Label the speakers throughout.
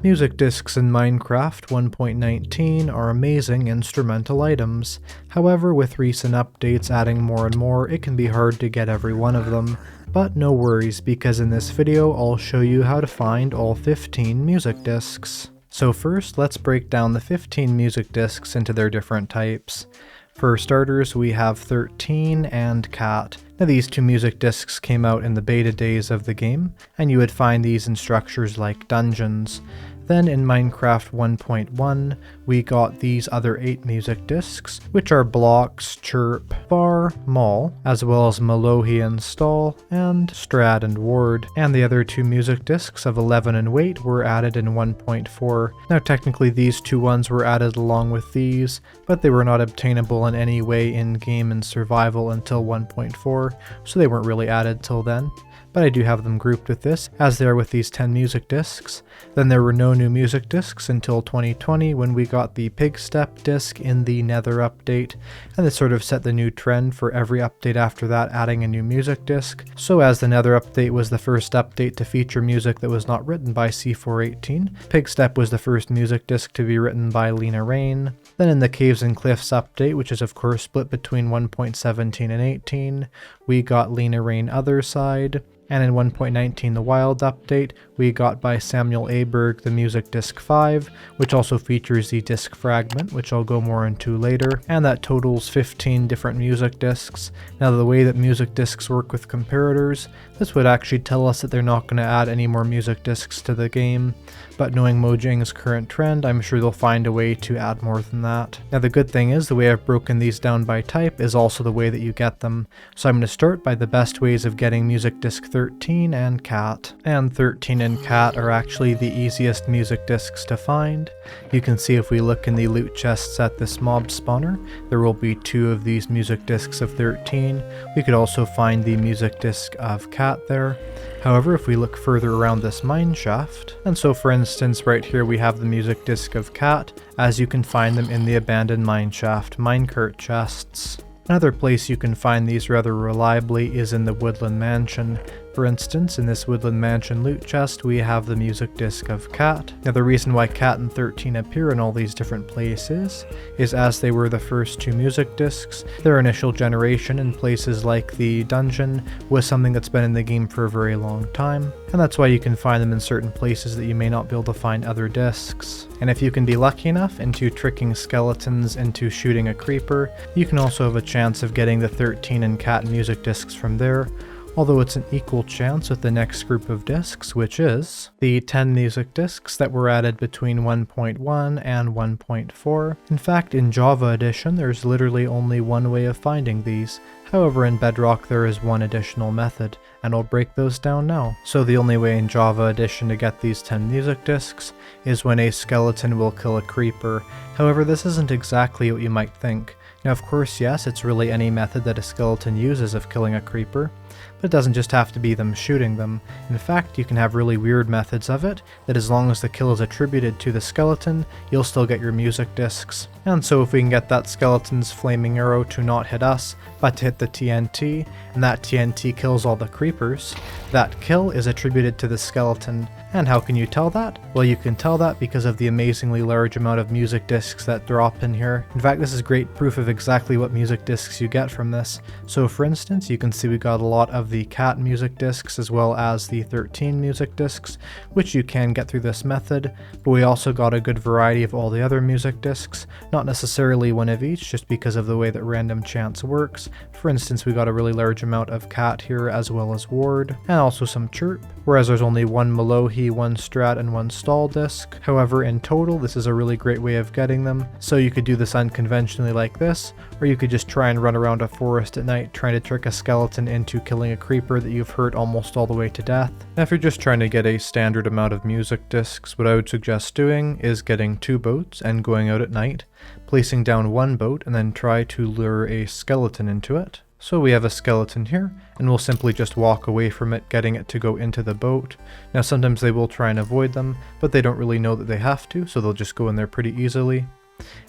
Speaker 1: Music discs in Minecraft 1.19 are amazing instrumental items. However, with recent updates adding more and more, it can be hard to get every one of them. But no worries, because in this video I'll show you how to find all 15 music discs. So first, let's break down the 15 music discs into their different types. For starters, we have 13 and Cat. Now these two music discs came out in the beta days of the game, and you would find these in structures like dungeons. Then in Minecraft 1.1, we got these other 8 music discs, which are Blocks, Chirp, Bar, Mall, as well as Malohi and Stall, and Strad and Ward. And the other 2 music discs of 11 and Wait were added in 1.4. Now technically these 2 ones were added along with these, but they were not obtainable in any way in-game and survival until 1.4, so they weren't really added till then. But I do have them grouped with this, as they are with these 10 music discs. Then there were no new music discs until 2020 when we got the Pigstep Disc in the Nether update, and this sort of set the new trend for every update after that adding a new music disc. So as the Nether update was the first update to feature music that was not written by C418, Pigstep was the first music disc to be written by Lena Rain. Then in the Caves and Cliffs update, which is of course split between 1.17 and 18, we got Lena Rain Otherside. And in 1.19 the Wild update, we got by Samuel Aberg the music disc 5, which also features the disc Fragment, which I'll go more into later, and that totals 15 different music discs. Now the way that music discs work with comparators, this would actually tell us that they're not going to add any more music discs to the game, but knowing Mojang's current trend, I'm sure they'll find a way to add more than that. Now the good thing is, the way I've broken these down by type is also the way that you get them. So I'm going to start by the best ways of getting music disc 13 and Cat. And 13 and Cat are actually the easiest music discs to find. You can see if we look in the loot chests at this mob spawner, there will be 2 of these music discs of 13. We could also find the music disc of Cat there. However, if we look further around this mine shaft, and so for instance right here we have the music disc of Cat, as you can find them in the abandoned mineshaft minecart chests. Another place you can find these rather reliably is in the Woodland Mansion. For instance, in this Woodland Mansion loot chest, we have the music disc of Cat. Now the reason why Cat and 13 appear in all these different places is as they were the first 2 music discs, their initial generation in places like the dungeon was something that's been in the game for a very long time, and that's why you can find them in certain places that you may not be able to find other discs. And if you can be lucky enough into tricking skeletons into shooting a creeper, you can also have a chance of getting the 13 and Cat music discs from there, although it's an equal chance with the next group of discs, which is the 10 music discs that were added between 1.1 and 1.4. In fact, in Java Edition, there's literally only one way of finding these. However, in Bedrock there is one additional method, and I'll break those down now. So the only way in Java Edition to get these 10 music discs is when a skeleton will kill a creeper. However, this isn't exactly what you might think. Now of course, yes, it's really any method that a skeleton uses of killing a creeper, but it doesn't just have to be them shooting them. In fact, you can have really weird methods of it, that as long as the kill is attributed to the skeleton, you'll still get your music discs. And so if we can get that skeleton's flaming arrow to not hit us, but to hit the TNT, and that TNT kills all the creepers, that kill is attributed to the skeleton. And how can you tell that? Well, you can tell that because of the amazingly large amount of music discs that drop in here. In fact, this is great proof of exactly what music discs you get from this. So for instance, you can see we got a lot of the Cat music discs as well as the 13 music discs, which you can get through this method, but we also got a good variety of all the other music discs, not necessarily one of each, just because of the way that random chance works. For instance, we got a really large amount of Cat here as well as Ward, and also some Chirp, whereas there's only one Malohi, one Strat, and one Stall disc. However, in total, this is a really great way of getting them, so you could do this unconventionally like this, or you could just try and run around a forest at night trying to trick a skeleton into killing a creeper that you've hurt almost all the way to death. Now if you're just trying to get a standard amount of music discs, what I would suggest doing is getting 2 boats and going out at night, placing down 1 boat and then try to lure a skeleton into it. So we have a skeleton here, and we'll simply just walk away from it, getting it to go into the boat. Now sometimes they will try and avoid them, but they don't really know that they have to, so they'll just go in there pretty easily.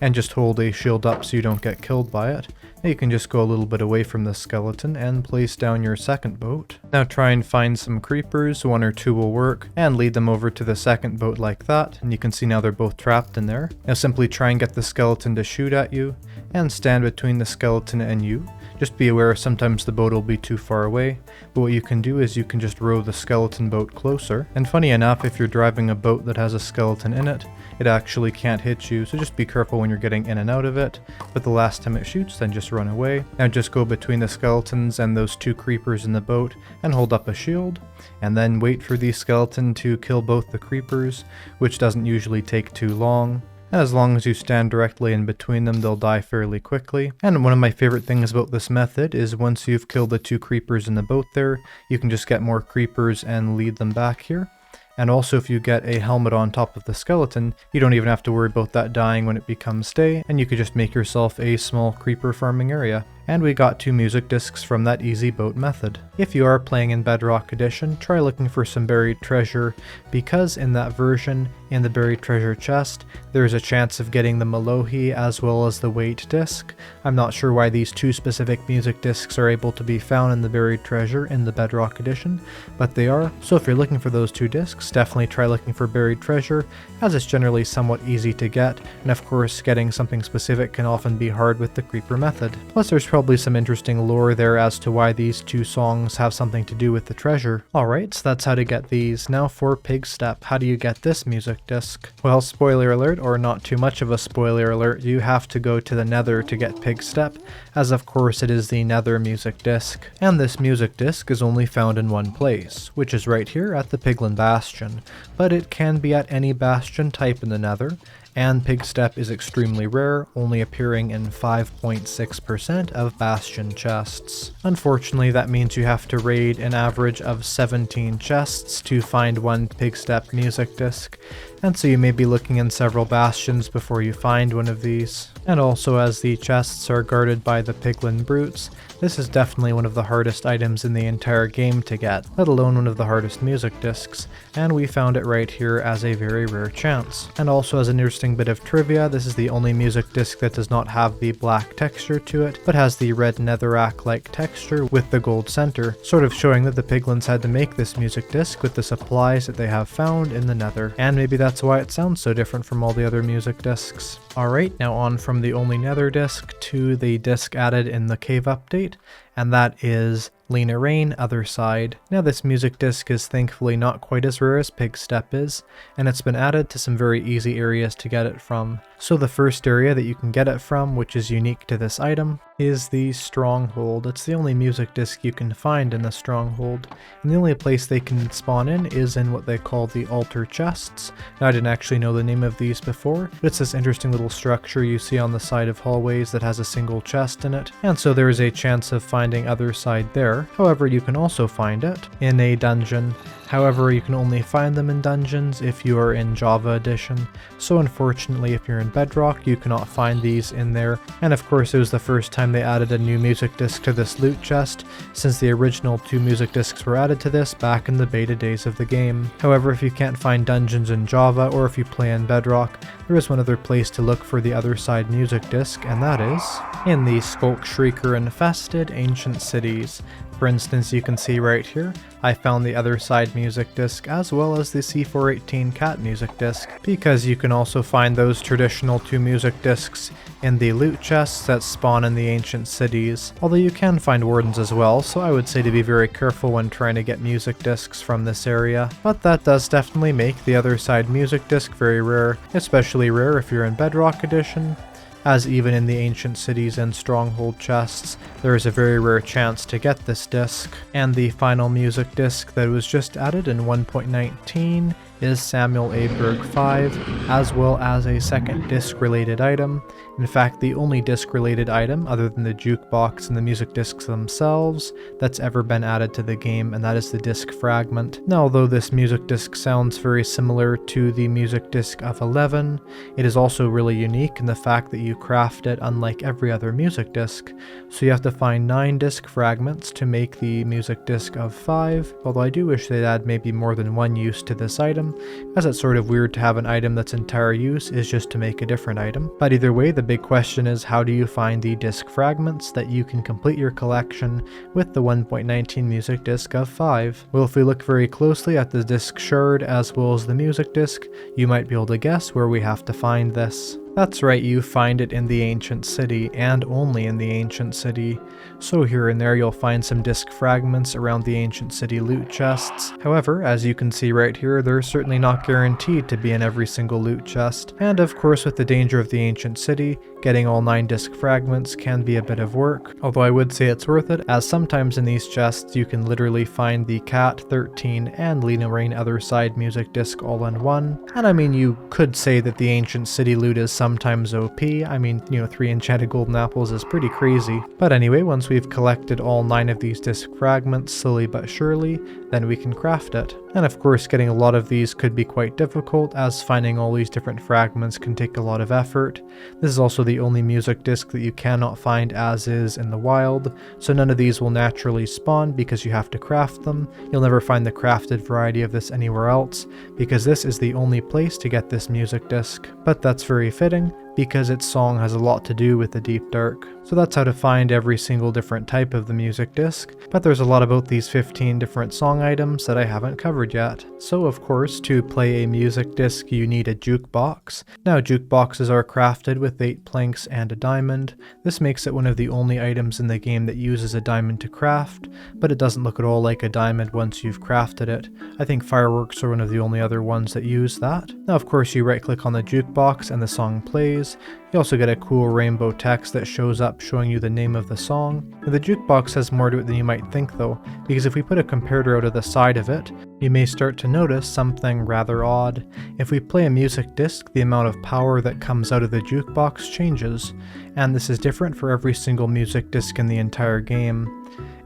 Speaker 1: and just hold a shield up so you don't get killed by it. Now you can just go a little bit away from the skeleton and place down your second boat. Now try and find some creepers, 1 or 2 will work, and lead them over to the second boat like that, and you can see now they're both trapped in there. Now simply try and get the skeleton to shoot at you, and stand between the skeleton and you. Just be aware sometimes the boat will be too far away, but what you can do is you can just row the skeleton boat closer. And funny enough, if you're driving a boat that has a skeleton in it, it actually can't hit you, so just be careful when you're getting in and out of it. But the last time it shoots, then just run away. Now just go between the skeletons and those 2 creepers in the boat and hold up a shield, and then wait for the skeleton to kill both the creepers, which doesn't usually take too long. As long as you stand directly in between them, they'll die fairly quickly. And one of my favorite things about this method is once you've killed the 2 creepers in the boat there, you can just get more creepers and lead them back here. And also if you get a helmet on top of the skeleton, you don't even have to worry about that dying when it becomes day, and you could just make yourself a small creeper farming area. And we got 2 music discs from that easy boat method. If you are playing in Bedrock Edition, try looking for some buried treasure, because in that version, in the buried treasure chest, there's a chance of getting the Malohi as well as the weight disc. I'm not sure why these 2 specific music discs are able to be found in the buried treasure in the Bedrock Edition, but they are. So if you're looking for those 2 discs, definitely try looking for buried treasure, as it's generally somewhat easy to get, and of course getting something specific can often be hard with the creeper method. Plus there's probably some interesting lore there as to why these 2 songs have something to do with the treasure. Alright, so that's how to get these. Now for Pigstep, how do you get this music disc? Well, spoiler alert, or not too much of a spoiler alert, you have to go to the Nether to get Pigstep, as of course it is the Nether music disc. And this music disc is only found in one place, which is right here at the Piglin Bastion, but it can be at any bastion type in the Nether, and Pigstep is extremely rare, only appearing in 5.6% of bastion chests. Unfortunately, that means you have to raid an average of 17 chests to find one Pigstep music disc, and so you may be looking in several bastions before you find one of these. And also, as the chests are guarded by the Piglin brutes, this is definitely one of the hardest items in the entire game to get, let alone one of the hardest music discs, and we found it right here as a very rare chance. And also, as an interesting bit of trivia, this is the only music disc that does not have the black texture to it, but has the red netherrack-like texture with the gold center, sort of showing that the Piglins had to make this music disc with the supplies that they have found in the Nether, and maybe that's why it sounds so different from all the other music discs. Alright, now on from the only Nether disc to the disc added in the cave update, and that is Lena Rain, Otherside. Now this music disc is thankfully not quite as rare as Pigstep is, and it's been added to some very easy areas to get it from. So the first area that you can get it from, which is unique to this item, is the Stronghold. It's the only music disc you can find in the Stronghold, and the only place they can spawn in is in what they call the altar chests. Now I didn't actually know the name of these before, but it's this interesting little structure you see on the side of hallways that has a single chest in it, and so there is a chance of finding Otherside there. However, you can also find it in a dungeon. However, you can only find them in dungeons if you are in Java Edition, so unfortunately if you're in Bedrock you cannot find these in there, and of course it was the first time they added a new music disc to this loot chest, since the original 2 music discs were added to this back in the beta days of the game. However, if you can't find dungeons in Java, or if you play in Bedrock, there is one other place to look for the Otherside music disc, and that is in the Skulk Shrieker infested ancient cities. For instance, you can see right here, I found the Otherside music disc as well as the C418 cat music disc, because you can also find those traditional 2 music discs in the loot chests that spawn in the ancient cities, although you can find wardens as well, so I would say to be very careful when trying to get music discs from this area. But that does definitely make the Otherside music disc very rare, especially rare if you're in Bedrock Edition, as even in the ancient cities and stronghold chests, there is a very rare chance to get this disc. And the final music disc that was just added in 1.19 is Samuel A. Berg 5, as well as a second disc-related item. In fact, the only disc-related item, other than the jukebox and the music discs themselves, that's ever been added to the game, and that is the disc Fragment. Now, although this music disc sounds very similar to the music disc of 11, it is also really unique in the fact that you craft it unlike every other music disc. So you have to find 9 disc fragments to make the music disc of 5, although I do wish they'd add maybe more than one use to this item. game, as it's sort of weird to have an item that's entire use is just to make a different item. But either way, the big question is, how do you find the disc fragments that you can complete your collection with the 1.19 music disc of 5? Well, if we look very closely at the disc shard as well as the music disc, you might be able to guess where we have to find this. That's right, you find it in the ancient city, and only in the ancient city. So here and there you'll find some disc fragments around the ancient city loot chests. However, as you can see right here, they're certainly not guaranteed to be in every single loot chest. And of course, with the danger of the ancient city, getting all 9 disc fragments can be a bit of work, although I would say it's worth it, as sometimes in these chests you can literally find the Cat, 13, and Lena Raine Otherside music disc all in one. And I mean, you could say that the ancient city loot is sometimes OP. I mean, 3 enchanted golden apples is pretty crazy. But anyway, once we've collected all 9 of these disc fragments slowly but surely, then we can craft it. And of course, getting a lot of these could be quite difficult, as finding all these different fragments can take a lot of effort. This is also the only music disc that you cannot find as is in the wild, so none of these will naturally spawn because you have to craft them. You'll never find the crafted variety of this anywhere else, because this is the only place to get this music disc. But that's very fitting, because its song has a lot to do with the deep dark. So that's how to find every single different type of the music disc, but there's a lot about these 15 different song items that I haven't covered yet. So of course, to play a music disc you need a jukebox. Now jukeboxes are crafted with 8 planks and a diamond. This makes it one of the only items in the game that uses a diamond to craft, but it doesn't look at all like a diamond once you've crafted it. I think fireworks are one of the only other ones that use that. Now of course you right click on the jukebox and the song plays. You also get a cool rainbow text that shows up showing you the name of the song. Now, the jukebox has more to it than you might think though, because if we put a comparator out of the side of it, you may start to notice something rather odd. If we play a music disc, the amount of power that comes out of the jukebox changes, and this is different for every single music disc in the entire game.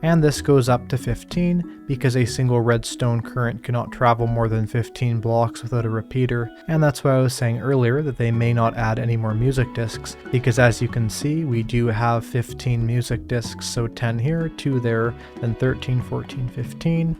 Speaker 1: And this goes up to 15 because a single redstone current cannot travel more than 15 blocks without a repeater, and that's why I was saying earlier that they may not add any more music discs, because as you can see we do have 15 music discs, so 10 here, 2 there, then 13, 14, 15.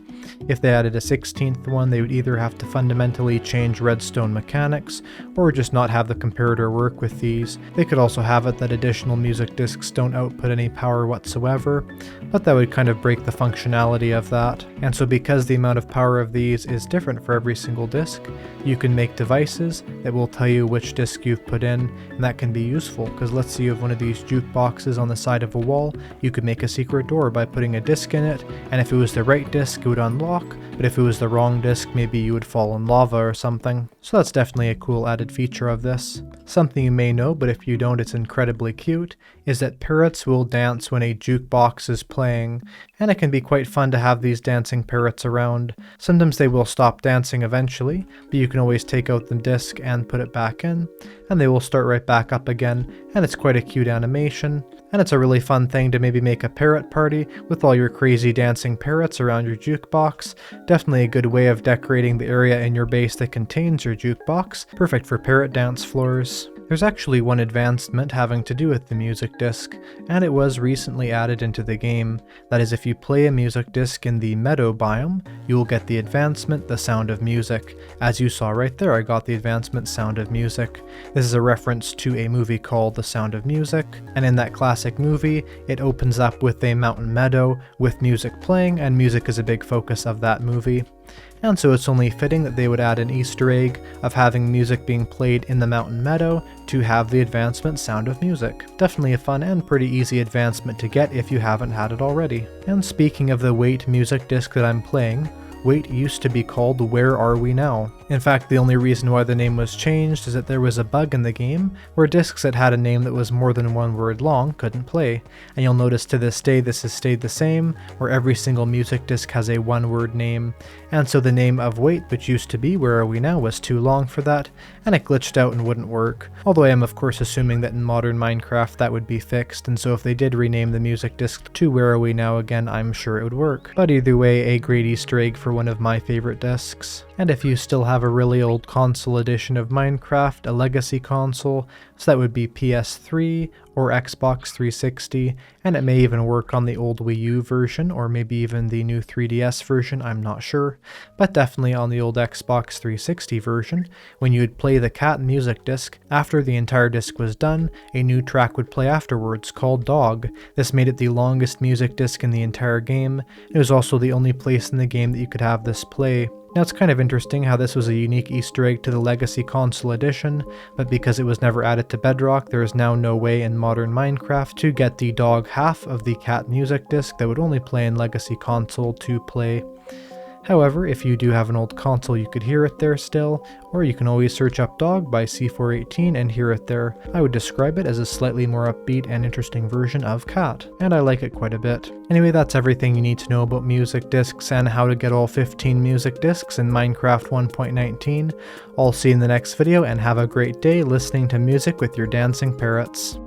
Speaker 1: If they added a 16th one, they would either have to fundamentally change redstone mechanics, or just not have the comparator work with these. They could also have it that additional music discs don't output any power whatsoever, but that would kind of break the functionality of that. And so because the amount of power of these is different for every single disc, you can make devices that will tell you which disc you've put in, and that can be useful, because let's say you have one of these jukeboxes on the side of a wall, you could make a secret door by putting a disc in it, and if it was the right disc it would unlock, but if it was the wrong disc maybe you would fall in lava or something. So that's definitely a cool added feature of this. Something you may know, but if you don't it's incredibly cute, is that parrots will dance when a jukebox is playing, and it can be quite fun to have these dancing parrots around. Sometimes they will stop dancing eventually, but you can always take out the disc and put it back in, and they will start right back up again, and it's quite a cute animation. And it's a really fun thing to maybe make a parrot party with all your crazy dancing parrots around your jukebox. Definitely a good way of decorating the area in your base that contains your jukebox. Perfect for parrot dance floors. There's actually one advancement having to do with the music disc, and it was recently added into the game. That is, if you play a music disc in the meadow biome, you will get the advancement, the Sound of Music. As you saw right there, I got the advancement Sound of Music. This is a reference to a movie called The Sound of Music, and in that classic movie, it opens up with a mountain meadow with music playing, and music is a big focus of that movie. And so it's only fitting that they would add an Easter egg of having music being played in the mountain meadow to have the advancement Sound of Music. Definitely a fun and pretty easy advancement to get if you haven't had it already. And speaking of the Wait music disc that I'm playing, Wait used to be called Where Are We Now? In fact, the only reason why the name was changed is that there was a bug in the game where discs that had a name that was more than one word long couldn't play. And you'll notice to this day this has stayed the same, where every single music disc has a one-word name. And so the name of Wait, which used to be Where Are We Now, was too long for that, and it glitched out and wouldn't work. Although I am of course assuming that in modern Minecraft that would be fixed, and so if they did rename the music disc to Where Are We Now again, I'm sure it would work. But either way, a great Easter egg for one of my favorite discs. And if you still have a really old console edition of Minecraft, a legacy console, so that would be PS3 or Xbox 360, and it may even work on the old Wii U version or maybe even the new 3DS version, I'm not sure, but definitely on the old Xbox 360 version, when you would play the cat music disc, after the entire disc was done, a new track would play afterwards called Dog. This made it the longest music disc in the entire game. It was also the only place in the game that you could have this play. Now it's kind of interesting how this was a unique Easter egg to the Legacy Console Edition, but because it was never added to Bedrock, there is now no way in modern Minecraft to get the dog half of the cat music disc that would only play in Legacy Console to play. However, if you do have an old console, you could hear it there still, or you can always search up Dog by C418 and hear it there. I would describe it as a slightly more upbeat and interesting version of Cat, and I like it quite a bit. Anyway, that's everything you need to know about music discs and how to get all 15 music discs in Minecraft 1.19. I'll see you in the next video, and have a great day listening to music with your dancing parrots.